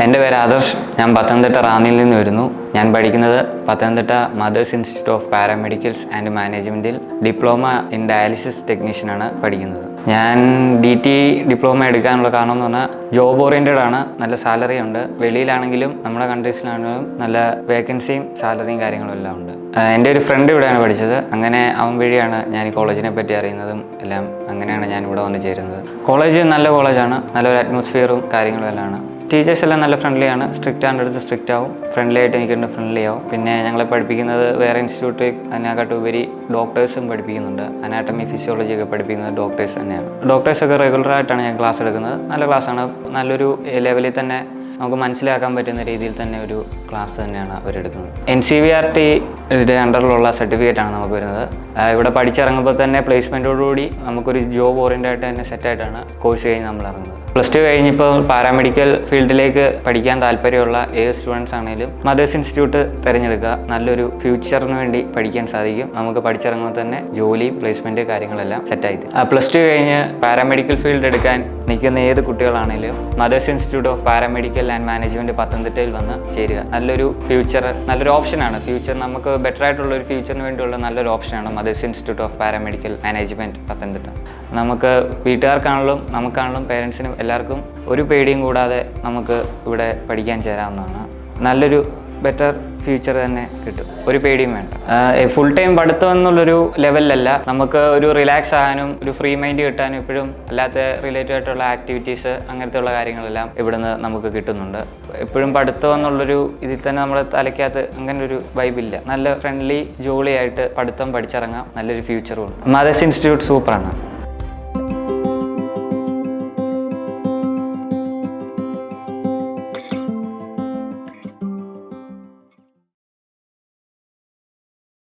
എൻ്റെ പേര് ആദർശ്. ഞാൻ പത്തനംതിട്ട റാന്നിയിൽ നിന്ന് വരുന്നു. ഞാൻ പഠിക്കുന്നത് Pathanamthitta mothers institute of paramedicals and മാനേജ്മെൻറ്റിൽ ഡിപ്ലോമ ഇൻ ഡയാലിസിസ് ടെക്നീഷ്യനാണ് പഠിക്കുന്നത്. ഞാൻ DT ഡിപ്ലോമ എടുക്കാനുള്ള കാരണം എന്ന് പറഞ്ഞാൽ ജോബ് ഓറിയൻറ്റഡ് ആണ്. നല്ല സാലറി ഉണ്ട്. വെളിയിലാണെങ്കിലും നമ്മുടെ കൺട്രീസിലാണെങ്കിലും നല്ല വേക്കൻസിയും സാലറിയും കാര്യങ്ങളും എല്ലാം ഉണ്ട്. എൻ്റെ ഒരു ഫ്രണ്ട് ഇവിടെയാണ് പഠിച്ചത്. അങ്ങനെ അവൻ വഴിയാണ് ഞാൻ ഈ കോളേജിനെ പറ്റി അറിയുന്നതും എല്ലാം. അങ്ങനെയാണ് ഞാൻ ഇവിടെ വന്ന് ചേരുന്നത്. കോളേജ് നല്ല കോളേജാണ്. നല്ലൊരു അറ്റ്മോസ്ഫിയറും കാര്യങ്ങളും എല്ലാം ആണ്. ടീച്ചേഴ്സ് എല്ലാം നല്ല ഫ്രണ്ട്ലി ആണ്. സ്ട്രിക്റ്റ് ആൻ്റെ അടുത്ത് സ്ട്രിക്റ്റ് ആവും, ഫ്രണ്ട്ലി ആയിട്ട് എനിക്കുണ്ട് ഫ്രണ്ട്ലി ആവും. പിന്നെ ഞങ്ങളെ പഠിപ്പിക്കുന്നത് വേറെ ഇൻസ്റ്റിറ്റ്യൂട്ടിൽ അതിനെക്കാട്ടുപരി ഡോക്ടേഴ്സും പഠിപ്പിക്കുന്നുണ്ട്. അനാട്ടമി ഫിസിയോളജി ഒക്കെ പഠിപ്പിക്കുന്നത് ഡോക്ടേഴ്സ് തന്നെയാണ്. ഡോക്ടേഴ്സൊക്കെ റെഗുലറായിട്ടാണ് ഞാൻ ക്ലാസ് എടുക്കുന്നത്. നല്ല ക്ലാസ്സാണ്. നല്ലൊരു ലെവലിൽ തന്നെ നമുക്ക് മനസ്സിലാക്കാൻ പറ്റുന്ന രീതിയിൽ തന്നെ ഒരു ക്ലാസ് തന്നെയാണ് അവരെടുക്കുന്നത്. NCVRT അണ്ടറിലുള്ള സർട്ടിഫിക്കറ്റാണ് നമുക്ക് വരുന്നത്. ഇവിടെ പഠിച്ചിറങ്ങുമ്പോൾ തന്നെ പ്ലേസ്മെൻറ്റോടുകൂടി നമുക്കൊരു ജോബ് ഓറിയൻറ്റായിട്ട് തന്നെ സെറ്റായിട്ടാണ് കോഴ്സ് കഴിഞ്ഞ് നമ്മൾ ഇറങ്ങുന്നത്. +2 കഴിഞ്ഞിപ്പോൾ പാരാമെഡിക്കൽ ഫീൽഡിലേക്ക് പഠിക്കാൻ താല്പര്യമുള്ള ഏത് സ്റ്റുഡൻസ് ആണെങ്കിലും മദേഴ്സ് ഇൻസ്റ്റിറ്റ്യൂട്ട് തിരഞ്ഞെടുക്കുക. നല്ലൊരു ഫ്യൂച്ചറിന് വേണ്ടി പഠിക്കാൻ സാധിക്കും. നമുക്ക് പഠിച്ചിറങ്ങുമ്പോൾ തന്നെ ജോലിയും പ്ലേസ്മെൻറ്റ് കാര്യങ്ങളെല്ലാം സെറ്റായി. +2 കഴിഞ്ഞ് പാരാമെഡിക്കൽ ഫീൽഡ് എടുക്കാൻ നിൽക്കുന്ന ഏത് കുട്ടികളാണെങ്കിലും mothers institute of paramedical and management പത്തനംതിട്ടയിൽ വന്ന് ചേരുക. നല്ലൊരു ഫ്യൂച്ചർ, നല്ലൊരു ഓപ്ഷനാണ്. ഫ്യൂച്ചർ നമുക്ക് ബെറ്റർ ആയിട്ടുള്ള ഒരു ഫ്യൂച്ചറിന് വേണ്ടിയുള്ള നല്ലൊരു ഓപ്ഷനാണ് mothers institute of paramedical management Pathanamthitta. നമുക്ക് വീട്ടുകാർക്കാണെങ്കിലും നമുക്കാണെങ്കിലും പേരൻസിനും എല്ലാവർക്കും ഒരു പേടിയും കൂടാതെ നമുക്ക് ഇവിടെ പഠിക്കാൻ ചേരാവുന്നതാണ്. നല്ലൊരു ബെറ്റർ ഫ്യൂച്ചർ തന്നെ കിട്ടും. ഒരു പേടിയും വേണ്ട. ഫുൾ ടൈം പഠിത്തം എന്നുള്ളൊരു ലെവലിലല്ല. നമുക്ക് ഒരു റിലാക്സ് ആകാനും ഒരു ഫ്രീ മൈൻഡ് കിട്ടാനും എപ്പോഴും അല്ലാത്ത റിലേറ്റഡ് ആയിട്ടുള്ള ആക്ടിവിറ്റീസ് അങ്ങനത്തെ ഉള്ള കാര്യങ്ങളെല്ലാം ഇവിടുന്ന് നമുക്ക് കിട്ടുന്നുണ്ട്. എപ്പോഴും പഠിത്തം എന്നുള്ളൊരു ഇതിൽ തന്നെ നമ്മുടെ തലയ്ക്കകത്ത് അങ്ങനെ ഒരു വൈബില്ല. നല്ല ഫ്രണ്ട്ലി ജോളിയായിട്ട് പഠിത്തം പഠിച്ചിറങ്ങാം. നല്ലൊരു ഫ്യൂച്ചറും ഉണ്ട്. മദേഴ്സ് ഇൻസ്റ്റിറ്റ്യൂട്ട് സൂപ്പറാണ്.